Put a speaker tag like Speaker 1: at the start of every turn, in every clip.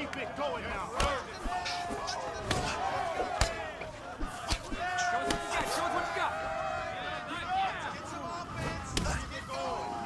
Speaker 1: keep it going now, sir.
Speaker 2: Show us what you got. Show us what you got.
Speaker 1: Get some offense. Get going.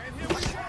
Speaker 1: And here we go.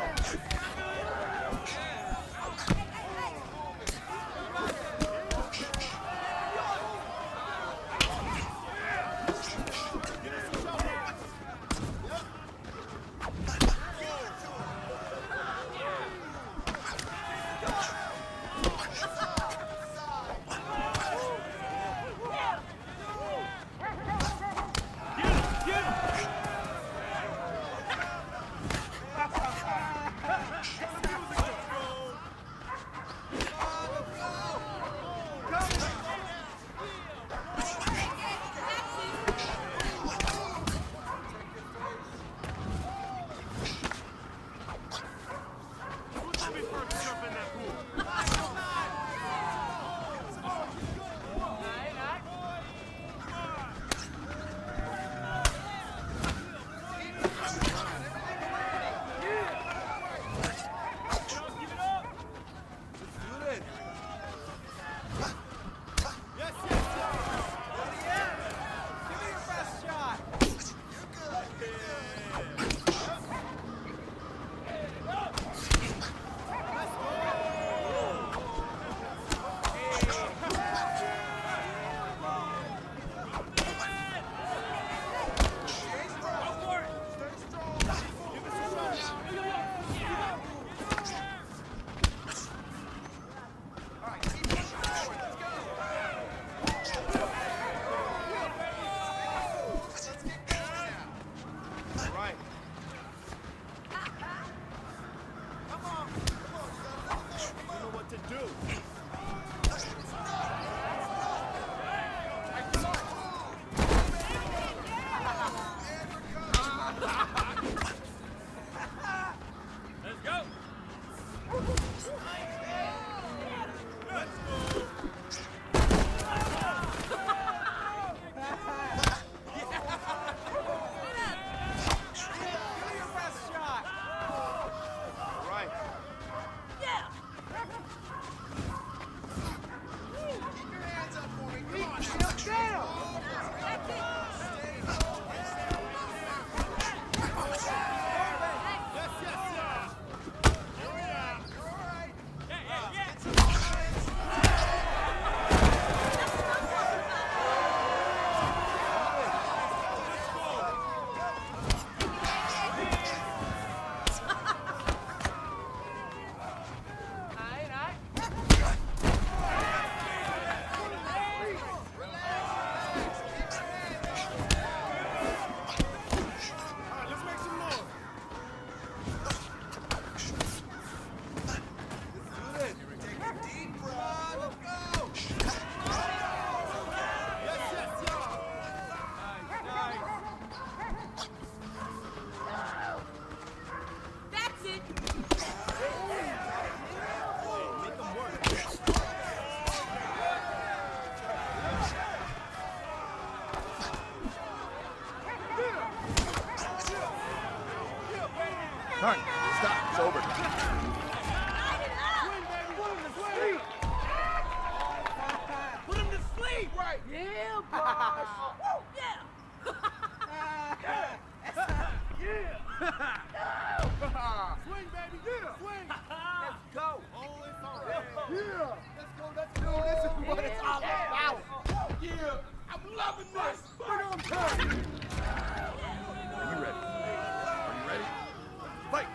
Speaker 1: Done. Stop. It's over.
Speaker 2: Put him to sleep! Right! Yeah, boss! Yeah!
Speaker 1: Swing, baby. Yeah. Swing.
Speaker 2: Let's go!
Speaker 1: Oh, it's all right.
Speaker 2: Yeah!
Speaker 1: Let's go. Let's go. This is what it's all about. Yeah. I'm loving this. Bring on time. Are you ready? Are you ready? Fight.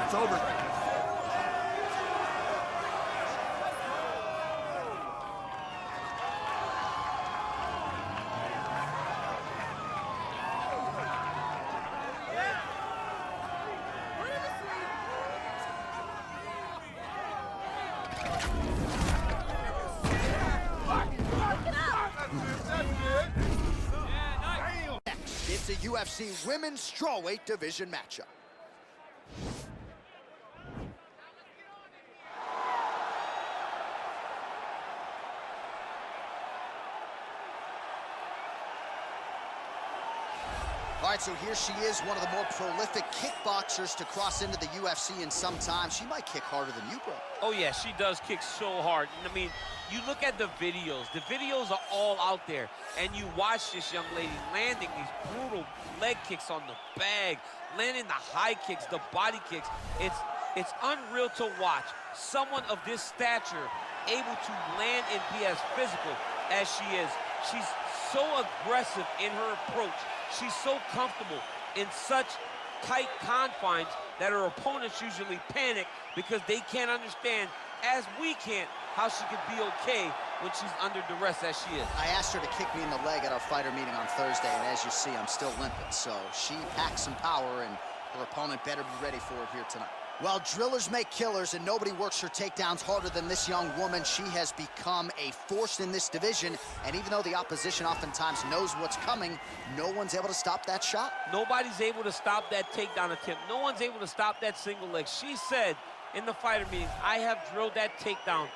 Speaker 1: It's over.
Speaker 3: It's a UFC Women's Strawweight Division matchup. All right, so here she is, one of the more prolific kickboxers to cross into the UFC in some time. She might kick harder than you, bro.
Speaker 4: Oh, yeah, she does kick so hard. I mean, you look at the videos. The videos are all out there. And you watch this young lady landing these brutal leg kicks on the bag, landing the high kicks, the body kicks. It's unreal to watch someone of this stature able to land and be as physical as she is. She's so aggressive in her approach. She's so comfortable in such tight confines that her opponents usually panic because they can't understand, as we can't, how she could be okay when she's under duress as she is.
Speaker 3: I asked her to kick me in the leg at our fighter meeting on Thursday, and as you see, I'm still limping. So she packs some power, and her opponent better be ready for it here tonight. Well, drillers make killers, and nobody works her takedowns harder than this young woman. She has become a force in this division, and even though the opposition oftentimes knows what's coming, no one's able to stop that shot.
Speaker 4: Nobody's able to stop that takedown attempt. No one's able to stop that single leg. She said in the fighter meetings, I have drilled that takedown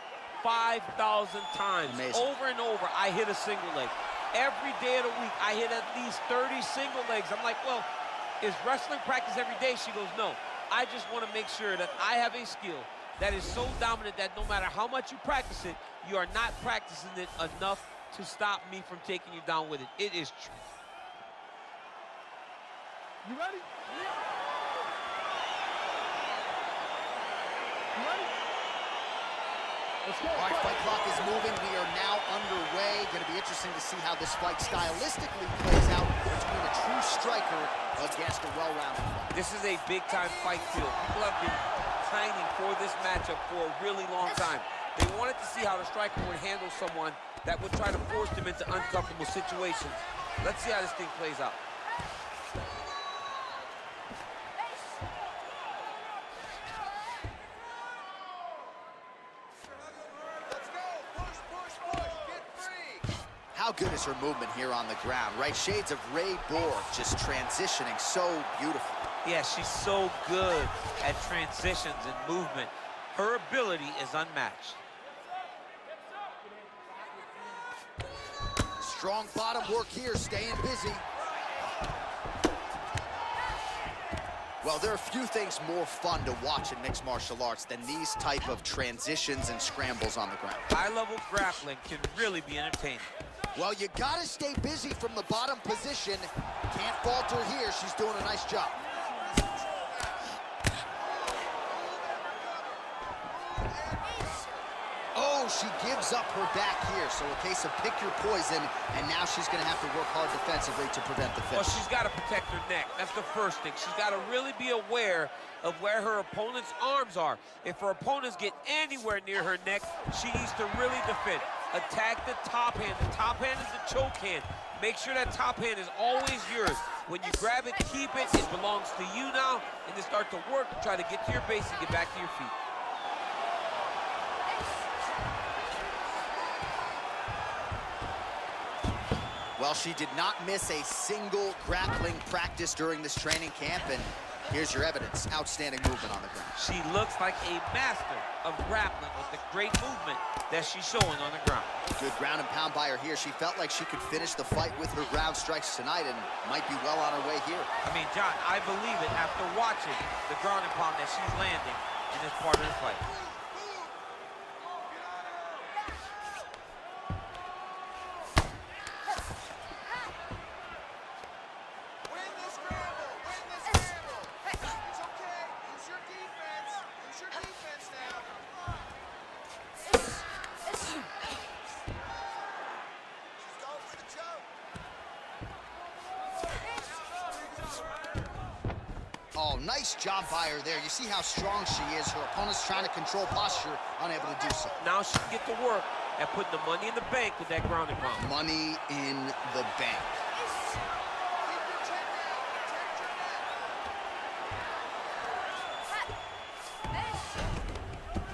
Speaker 4: 5,000 times.
Speaker 3: Amazing.
Speaker 4: Over and over, I hit a single leg. Every day of the week, I hit at least 30 single legs. I'm like, well, is wrestling practice every day? She goes, no. I just want to make sure that I have a skill that is so dominant that no matter how much you practice it, you are not practicing it enough to stop me from taking you down with it. It is true.
Speaker 1: You ready? You ready? Let's go.
Speaker 3: All right, fight clock is moving. We are now underway. Going to be interesting to see how this fight stylistically plays out between a true striker against a well-rounded fighter.
Speaker 4: This is a big-time fight field. People have been pining for this matchup for a really long time. They wanted to see how the striker would handle someone that would try to force them into uncomfortable situations. Let's see how this thing plays out.
Speaker 3: How good is her movement here on the ground, right? Shades of Ray Borg, just transitioning so beautifully.
Speaker 4: Yeah, she's so good at transitions and movement. Her ability is unmatched.
Speaker 3: Strong bottom work here, staying busy. Well, there are few things more fun to watch in mixed martial arts than these type of transitions and scrambles on the ground.
Speaker 4: High-level grappling can really be entertaining.
Speaker 3: Well, you gotta stay busy from the bottom position. Can't falter here. She's doing a nice job. Oh, she gives up her back here. So a case of pick your poison, and now she's gonna have to work hard defensively to prevent the finish.
Speaker 4: Well, she's got to protect her neck. That's the first thing. She's got to really be aware of where her opponent's arms are. If her opponents get anywhere near her neck, she needs to really defend. Attack the top hand. The top hand is the choke hand. Make sure that top hand is always yours. When you grab it, keep it. It belongs to you now. And then start to work, try to get to your base and get back to your feet.
Speaker 3: Well, she did not miss a single grappling practice during this training camp, and here's your evidence. Outstanding movement on the ground.
Speaker 4: She looks like a master of grappling with the great movement that she's showing on the ground.
Speaker 3: Good ground and pound by her here. She felt like she could finish the fight with her ground strikes tonight and might be well on her way here.
Speaker 4: I mean, John, I believe it after watching the ground and pound that she's landing in this part of the fight.
Speaker 3: Oh, nice job by her there. You see how strong she is. Her opponent's trying to control posture, unable to do so.
Speaker 4: Now she can get to work at putting the money in the bank with that ground and pound.
Speaker 3: Money in the bank.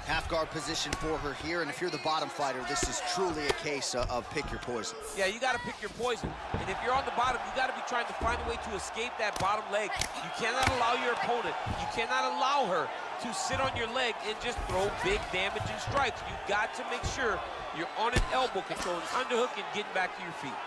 Speaker 3: Half guard position for her here, and if you're the bottom fighter, this is truly a case of pick your poison.
Speaker 4: Yeah, you got to pick your poison. And if you're on the bottom, you got to be trying to find a way to escape that bottom leg. You cannot allow your opponent, you cannot allow her to sit on your leg and just throw big damaging strikes. You got to make sure you're on an elbow, controlling underhook and getting back to your feet.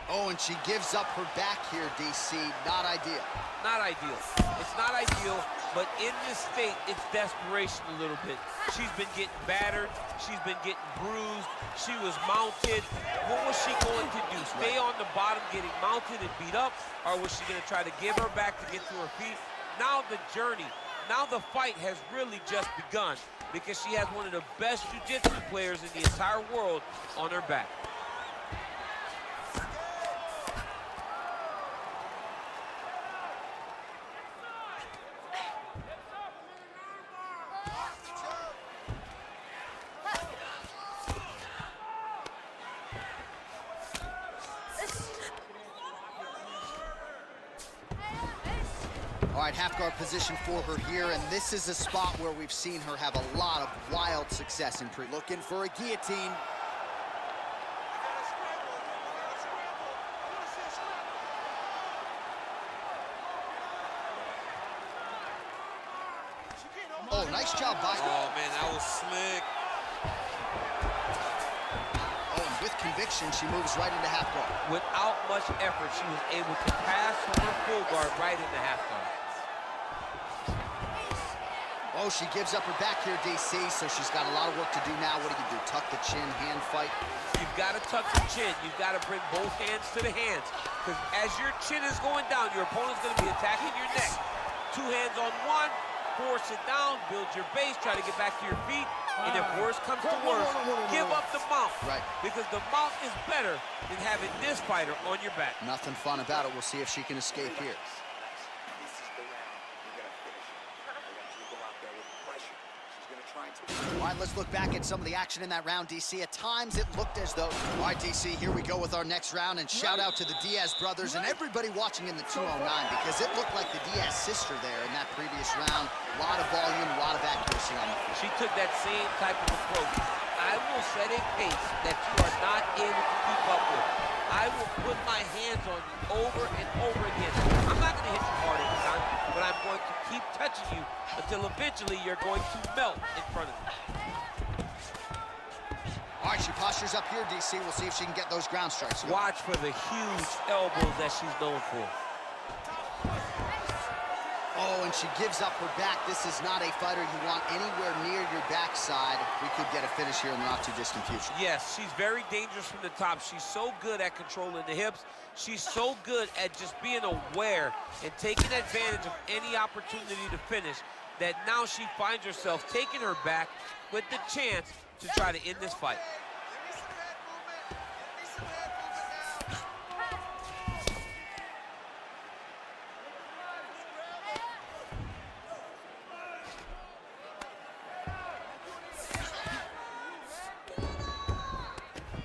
Speaker 3: Oh, and she gives up her back here, DC. Not ideal.
Speaker 4: Not ideal. It's not ideal, but in this state, it's desperation a little bit. She's been getting battered. She's been getting bruised. She was mounted. What was she going to do? Stay on the bottom getting mounted and beat up? Or was she going to try to give her back to get to her feet? Now the journey, now the fight has really just begun because she has one of the best jiu-jitsu players in the entire world on her back.
Speaker 3: All right, half guard position for her here, and this is a spot where we've seen her have a lot of wild success in looking for a guillotine. Oh, nice job by her.
Speaker 4: Oh, man, that was slick.
Speaker 3: Oh, and with conviction, she moves right into half guard.
Speaker 4: Without much effort, she was able to pass from her full guard right into half guard.
Speaker 3: Oh, she gives up her back here, DC, so she's got a lot of work to do now. What do? Tuck the chin, hand fight?
Speaker 4: You've got to tuck the chin. You've got to bring both hands to the hands. Because as your chin is going down, your opponent's going to be attacking your neck. Two hands on one, force it down, build your base, try to get back to your feet. And if worse comes to worse, give up the mount.
Speaker 3: Right.
Speaker 4: Because the mount is better than having this fighter on your back.
Speaker 3: Nothing fun about it. We'll see if she can escape here. All right, let's look back at some of the action in that round, DC. At times, it looked as though... All right, DC, here we go with our next round, and shout out to the Diaz brothers and everybody watching in the 209, because it looked like the Diaz sister there in that previous round. A lot of volume, a lot of accuracy on the field.
Speaker 4: She took that same type of approach. I will set a pace that you are not able to keep up with. I will put my hands on you over and over again. I'm not going to hit you hard every time, but I'm going to keep touching you until eventually you're going to melt in front of me.
Speaker 3: All right, she postures up here, DC. We'll see if she can get those ground strikes.
Speaker 4: Watch for the huge elbows that she's known for.
Speaker 3: Oh, and she gives up her back. This is not a fighter you want anywhere near your backside. We could get a finish here in the not-too-distant future.
Speaker 4: Yes, she's very dangerous from the top. She's so good at controlling the hips. She's so good at just being aware and taking advantage of any opportunity to finish that now she finds herself taking her back with the chance to try to end this fight.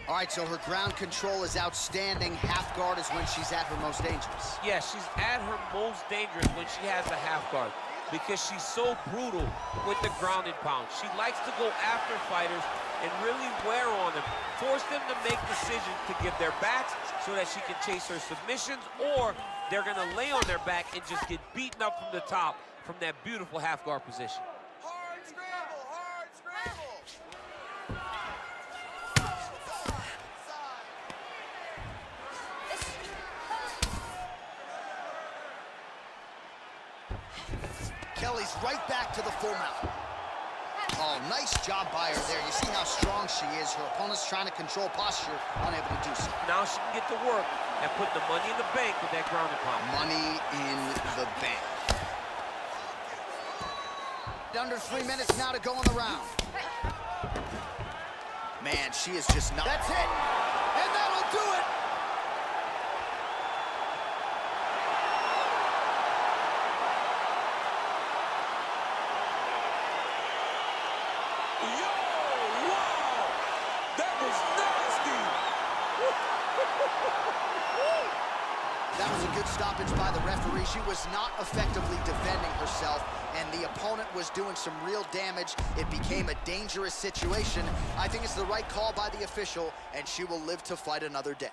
Speaker 3: All right, so her ground control is outstanding. Half guard is when she's at her most dangerous.
Speaker 4: Yeah, she's at her most dangerous when she has a half guard because she's so brutal with the ground and pound. She likes to go after fighters and really wear on them, force them to make decisions to give their backs so that she can chase her submissions, or they're gonna lay on their back and just get beaten up from the top from that beautiful half guard position.
Speaker 1: Hard scramble, hard scramble.
Speaker 3: Kelly's right back to the full mount. Oh, nice job by her there. You see how strong she is. Her opponent's trying to control posture, unable to do so.
Speaker 4: Now she can get to work and put the money in the bank with that ground and pound.
Speaker 3: Money in the bank. Under 3 minutes now to go in the round. Man, she is just not. That's it. And that'll do it. That was a good stoppage by the referee. She was not effectively defending herself, and the opponent was doing some real damage. It became a dangerous situation. I think it's the right call by the official, and she will live to fight another day.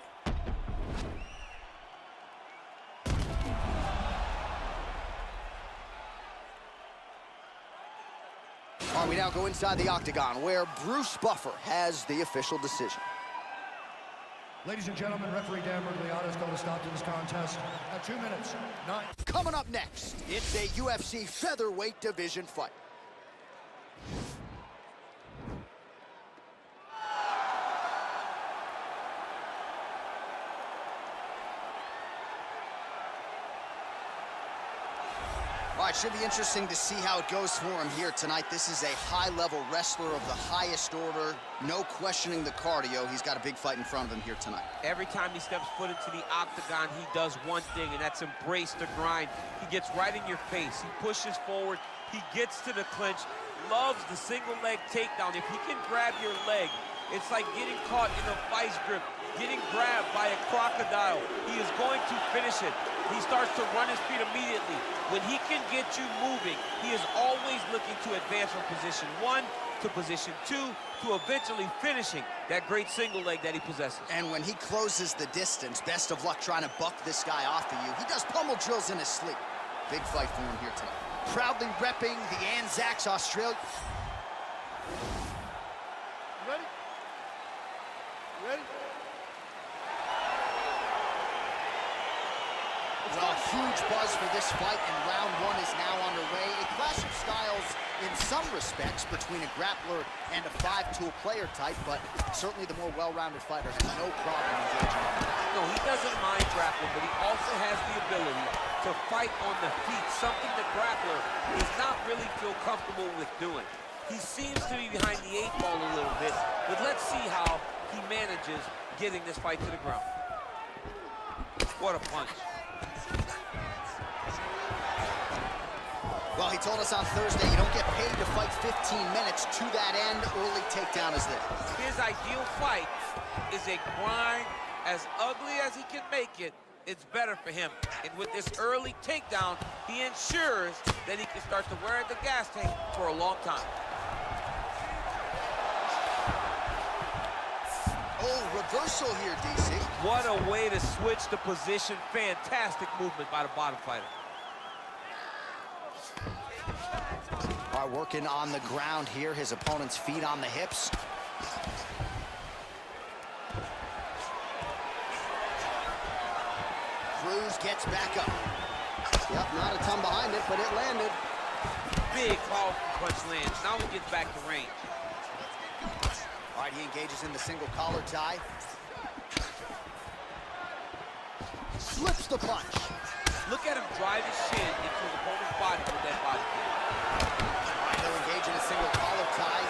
Speaker 3: All right, we now go inside the octagon, where Bruce Buffer has the official decision.
Speaker 5: Ladies and gentlemen, referee Dan Mcgregor has called a stop to this contest at 2 minutes, 9.
Speaker 3: Coming up next, it's a UFC featherweight division fight. All right, should be interesting to see how it goes for him here tonight. This is a high-level wrestler of the highest order. No questioning the cardio. He's got a big fight in front of him here tonight.
Speaker 4: Every time he steps foot into the octagon, he does one thing, and that's embrace the grind. He gets right in your face. He pushes forward. He gets to the clinch. Loves the single leg takedown. If he can grab your leg, it's like getting caught in a vice grip, getting grabbed by a crocodile. He is going to finish it. He starts to run his feet immediately. When he can get you moving, he is always looking to advance from position 1 to position 2 to eventually finishing that great single leg that he possesses.
Speaker 3: And when he closes the distance, best of luck trying to buck this guy off of you. He does pummel drills in his sleep. Big fight for him here tonight. Proudly repping the Anzacs, Australia.
Speaker 1: Ready? Ready?
Speaker 3: Well, huge buzz for this fight, and round 1 is now underway. A clash of styles in some respects between a grappler and a 5-tool player type, but certainly the more well-rounded fighter has no problem engaging.
Speaker 4: No, he doesn't mind grappling, but he also has the ability to fight on the feet, something the grappler does not really feel comfortable with doing. He seems to be behind the 8 ball a little bit, but let's see how he manages getting this fight to the ground. What a punch.
Speaker 3: Well, he told us on Thursday you don't get paid to fight 15 minutes. To that end, early takedown is there.
Speaker 4: His ideal fight is a grind. As ugly as he can make it, it's better for him. And with this early takedown, he ensures that he can start to wear the gas tank for a long time.
Speaker 3: Oh, reversal here, DC.
Speaker 4: What a way to switch the position. Fantastic movement by the bottom fighter.
Speaker 3: All right, working on the ground here. His opponent's feet on the hips. Cruz gets back up. Yep, not a ton behind it, but it landed.
Speaker 4: Big, powerful punch lands. Now he gets back to range.
Speaker 3: All right, he engages in the single collar tie. Slips the punch.
Speaker 4: Look at him drive his shin into his opponent's body with that body kick.
Speaker 3: All right, he'll engage in a single collar tie.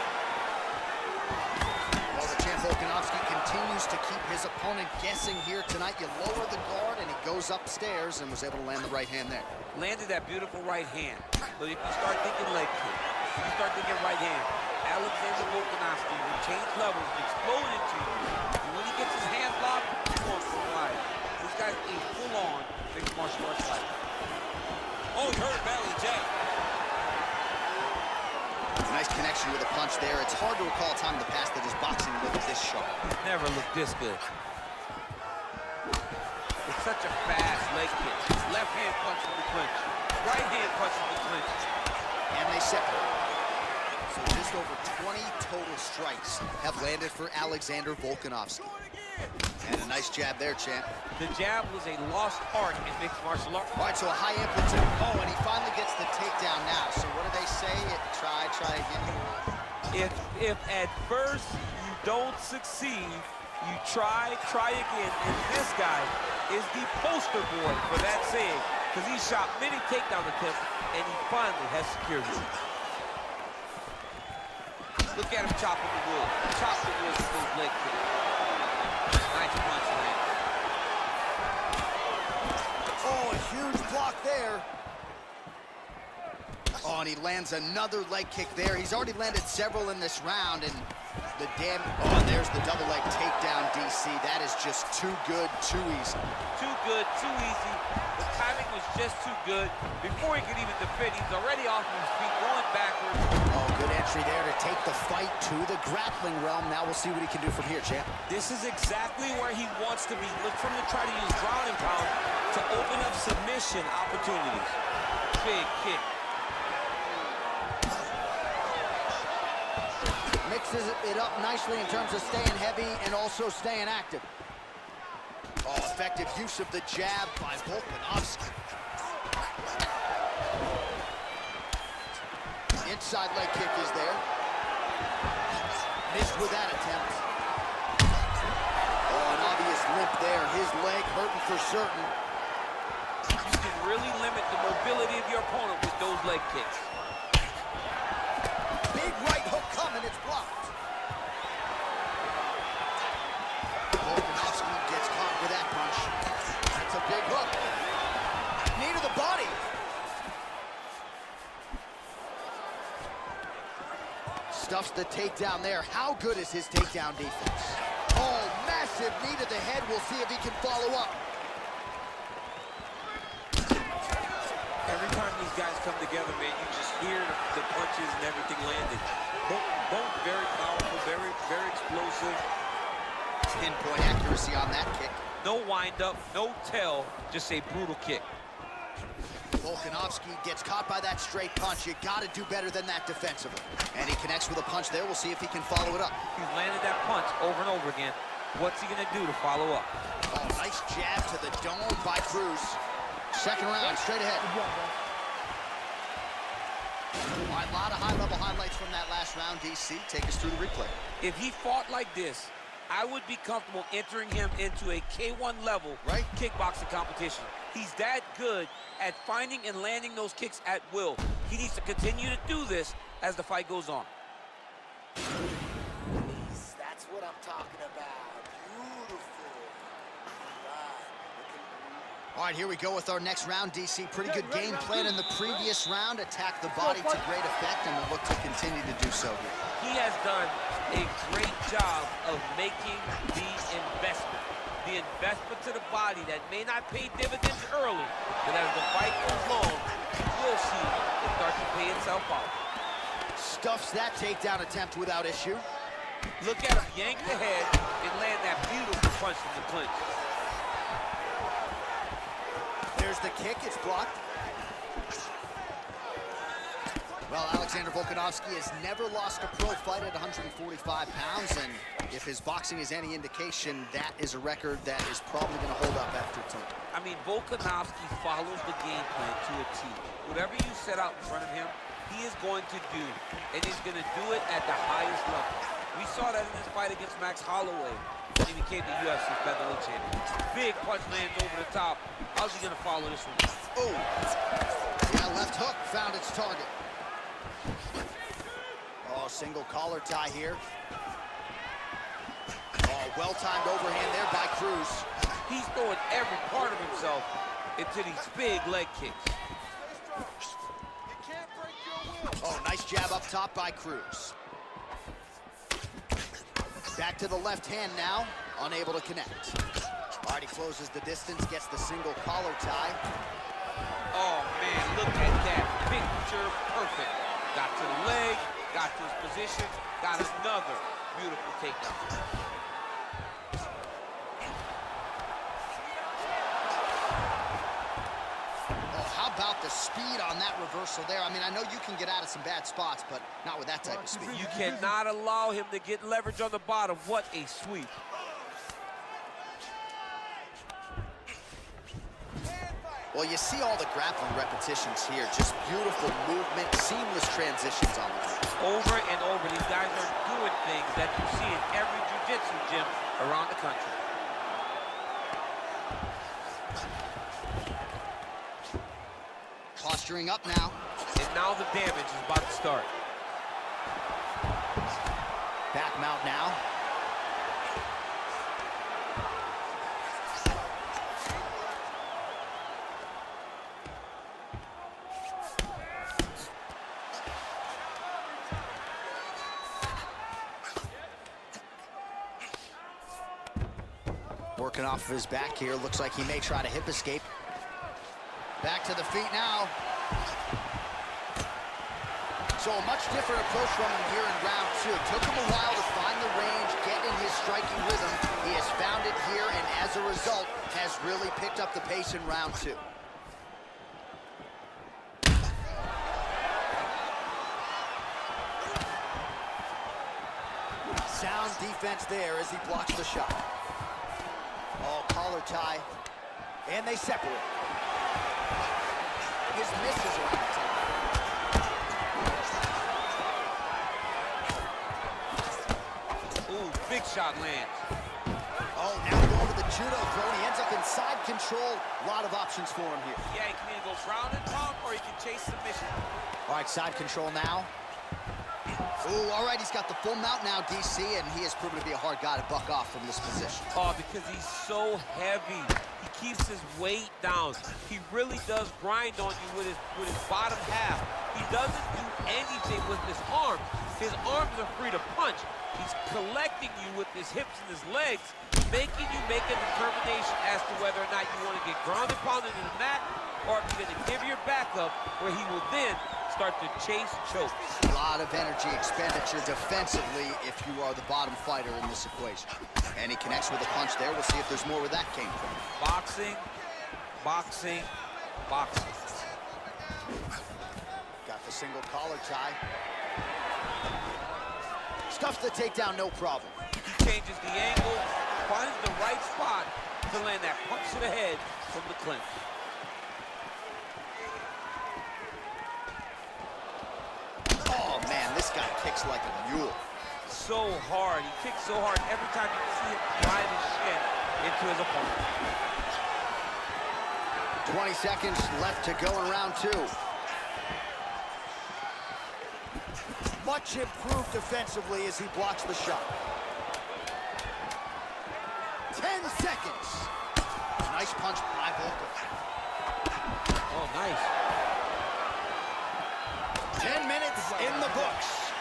Speaker 3: While the champ Volkanovski continues to keep his opponent guessing here tonight, you lower the guard and he goes upstairs and was able to land the right hand there.
Speaker 4: Landed that beautiful right hand. But if you start thinking leg kick, if you start thinking right hand, Alexander Volkanovski will change levels, explode into you. And when he gets his hand blocked, he's going for a ride. This guy's a full-on mixed martial arts fighter. Oh, he hurt badly, jab.
Speaker 3: Nice connection with a punch there. It's hard to recall a time in the past that his boxing looked this sharp.
Speaker 4: Never looked this good. It's such a fast leg kick. Left hand punch from the clinch. Right hand punch from the clinch.
Speaker 3: And they separate. So just over 20 total strikes have landed for Alexander Volkanovski. And a nice jab there, champ.
Speaker 4: The jab was a lost art in mixed martial arts.
Speaker 3: All right, so a high amplitude. Oh, and he finally gets the takedown now. So what do they say? Try again.
Speaker 4: If at first you don't succeed, you try again. And this guy is the poster boy for that saying, because he shot many takedown attempts, and he finally has secured it. Look at him chopping the wood. Chop the wood with those leg kicks. Nice punch, man.
Speaker 3: Oh, a huge block there. Oh, and he lands another leg kick there. He's already landed several in this round, and the damn... Oh, and there's the double leg takedown, DC. That is just too good, too easy.
Speaker 4: Too good, too easy. The timing was just too good. Before he could even defend, he's already off of his feet, going backwards.
Speaker 3: Oh, good entry there to take the fight to the grappling realm. Now we'll see what he can do from here, champ.
Speaker 6: This is exactly where he wants to be. Look for him to try to use ground and pound to open up submission opportunities.
Speaker 4: Big kick.
Speaker 3: Mixes it up nicely in terms of staying heavy and also staying active. Oh, effective use of the jab by Volkanovski. Inside leg kick is there. Missed with that attempt. Oh, an obvious limp there. His leg hurting for certain.
Speaker 4: You can really limit the mobility of your opponent with those leg kicks.
Speaker 3: Big right hook coming, it's blocked. Volkanovski gets caught with that punch. That's a big hook. Knee to the body. Stuffs the takedown there. How good is his takedown defense? Oh, massive knee to the head. We'll see if he can follow up.
Speaker 6: Every time these guys come together, man, you just hear the punches and everything landing. Both very powerful, very explosive.
Speaker 3: Pinpoint accuracy on that kick.
Speaker 4: No wind-up, no tell, just a brutal kick.
Speaker 3: Volkanovski gets caught by that straight punch. You got to do better than that defensively. And he connects with a punch there. We'll see if he can follow it up.
Speaker 4: He's landed that punch over and over again. What's he going to do to follow up?
Speaker 3: Oh, nice jab to the dome by Cruz. Second round, straight ahead. All right, a lot of high-level highlights from that last round, DC. Take us through the replay.
Speaker 4: If he fought like this, I would be comfortable entering him into a K1 level kickboxing competition. He's that good at finding and landing those kicks at will. He needs to continue to do this as the fight goes on.
Speaker 1: That's what I'm talking about. Beautiful.
Speaker 3: All right, here we go with our next round, DC. Pretty good game plan in the previous round. Attack the body to great effect, and we'll look to continue to do so here.
Speaker 4: He has done a great job of making the investment. The investment to the body that may not pay dividends early, but as the fight goes long, we'll see it start to pay itself out.
Speaker 3: Stuffs that takedown attempt without issue.
Speaker 4: Look at him yank the head and land that beautiful punch from the clinch.
Speaker 3: There's the kick, it's blocked. Well, Alexander Volkanovski has never lost a pro fight at 145 pounds, and if his boxing is any indication, that is a record that is probably going to hold up after tonight.
Speaker 4: I mean, Volkanovski follows the game plan to a T. Whatever you set out in front of him, he is going to do, and he's going to do it at the highest level. We saw that in his fight against Max Holloway when he became the UFC featherweight champion. Big punch lands over the top. How's he going to follow this one?
Speaker 3: Oh, yeah, left hook found its target. Oh, single collar tie here. Oh, well-timed overhand there by Cruz.
Speaker 4: He's throwing every part of himself into these big leg kicks.
Speaker 3: Oh, nice jab up top by Cruz. Back to the left hand now, unable to connect. All right, he closes the distance, gets the single collar tie.
Speaker 4: Oh, man, look at that. Picture perfect. Got to the leg, got to his position, got another beautiful takedown.
Speaker 3: How about the speed on that reversal there? I mean, I know you can get out of some bad spots, but not with that type of speed.
Speaker 4: You cannot allow him to get leverage on the bottom. What a sweep.
Speaker 3: Well, you see all the grappling repetitions here. Just beautiful movement, seamless transitions on the ground.
Speaker 4: Over and over, these guys are doing things that you see in every jiu-jitsu gym around the country.
Speaker 3: Posturing up now.
Speaker 4: And now the damage is about to start.
Speaker 3: Back mount now. Working off of his back here. Looks like he may try to hip escape. Back to the feet now. So a much different approach from him here in round two. Took him a while to find the range, get in his striking rhythm. He has found it here, and as a result, has really picked up the pace in round two. Sound defense there as he blocks the shot. Oh, collar tie, and they separate. His misses around the table.
Speaker 4: Ooh, big shot lands.
Speaker 3: Oh, now going to the judo throw. He ends up in side control. A lot of options for him here.
Speaker 4: Yeah, he can either go ground and pound or he can chase submission.
Speaker 3: All right, side control now. Ooh, all right, he's got the full mount now, DC, and he has proven to be a hard guy to buck off from this position.
Speaker 4: Oh, because he's so heavy. He keeps his weight down. He really does grind on you with his bottom half. He doesn't do anything with his arms. His arms are free to punch. He's collecting you with his hips and his legs, making you make a determination as to whether or not you want to get ground and pounded into the mat, or if you're going to give your back up, where he will then start to chase choke.
Speaker 3: A lot of energy expenditure defensively if you are the bottom fighter in this equation. And he connects with a punch there. We'll see if there's more where that came from.
Speaker 4: Boxing, boxing, boxing.
Speaker 3: Got the single collar tie. Stuffs the takedown, no problem.
Speaker 4: He changes the angle, finds the right spot to land that punch to the head from the clinch.
Speaker 3: Oh, man, this guy kicks like a mule.
Speaker 4: So hard. He kicks so hard every time you see him drive his shin into his opponent.
Speaker 3: 20 seconds left to go in round two. Much improved defensively as he blocks the shot. 10 seconds. Nice punch by Volka.
Speaker 4: Oh, nice.
Speaker 3: 10 minutes in the books.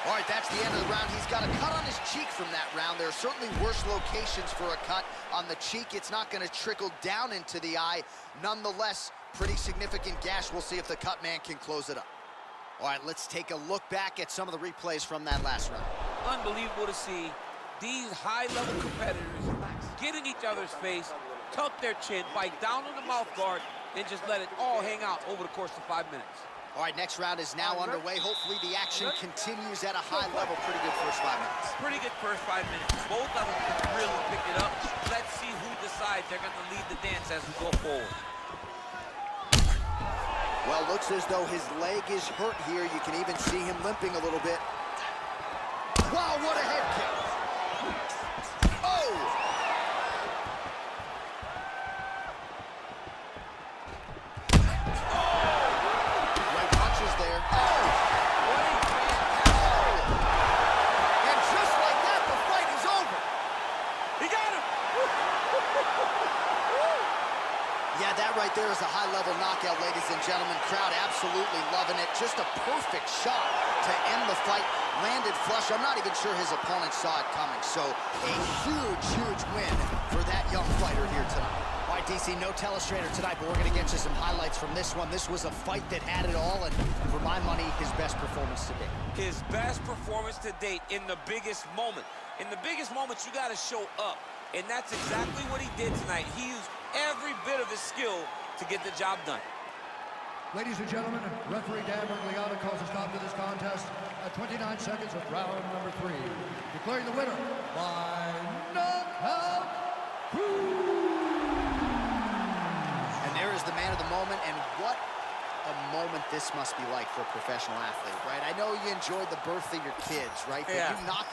Speaker 3: All right, that's the end of the round. He's got a cut on his cheek from that round. There are certainly worse locations for a cut on the cheek. It's not going to trickle down into the eye. Nonetheless, pretty significant gash. We'll see if the cut man can close it up. All right, let's take a look back at some of the replays from that last round.
Speaker 4: Unbelievable to see these high-level competitors get in each other's face, tuck their chin, bite down on the mouth guard, and just let it all hang out over the course of 5 minutes.
Speaker 3: All right, next round is now underway. Hopefully the action continues at a high level. Pretty good first 5 minutes.
Speaker 4: Pretty good first 5 minutes. Both of them can really pick it up. Let's see who decides they're going to lead the dance as we go forward.
Speaker 3: Well, looks as though his leg is hurt here. You can even see him limping a little bit. Wow, what a head kick. Oh! Right punches there. Oh! And just like that, the fight is over.
Speaker 4: He got him!
Speaker 3: Yeah, that right there is a high-level knockout, ladies and gentlemen. Crowd absolutely loving it. Just a perfect shot to end the fight. Landed flush. I'm not even sure his opponent saw it coming. So a huge, huge win for that young fighter here tonight. All right, DC, no telestrator tonight, but we're going to get you some highlights from this one. This was a fight that had it all, and for my money, his best performance to date.
Speaker 4: His best performance to date in the biggest moment. In the biggest moments, you got to show up. And that's exactly what he did tonight. He used every bit of his skill to get the job done.
Speaker 5: Ladies and gentlemen, referee Dan Mcgregor calls a stop to this contest at 29 seconds of round number 3. Declaring the winner by knockout.
Speaker 3: And there is the man of the moment, and what a moment this must be like for a professional athlete, right? I know you enjoyed the birth of your kids, right? But
Speaker 4: Yeah.
Speaker 3: you knock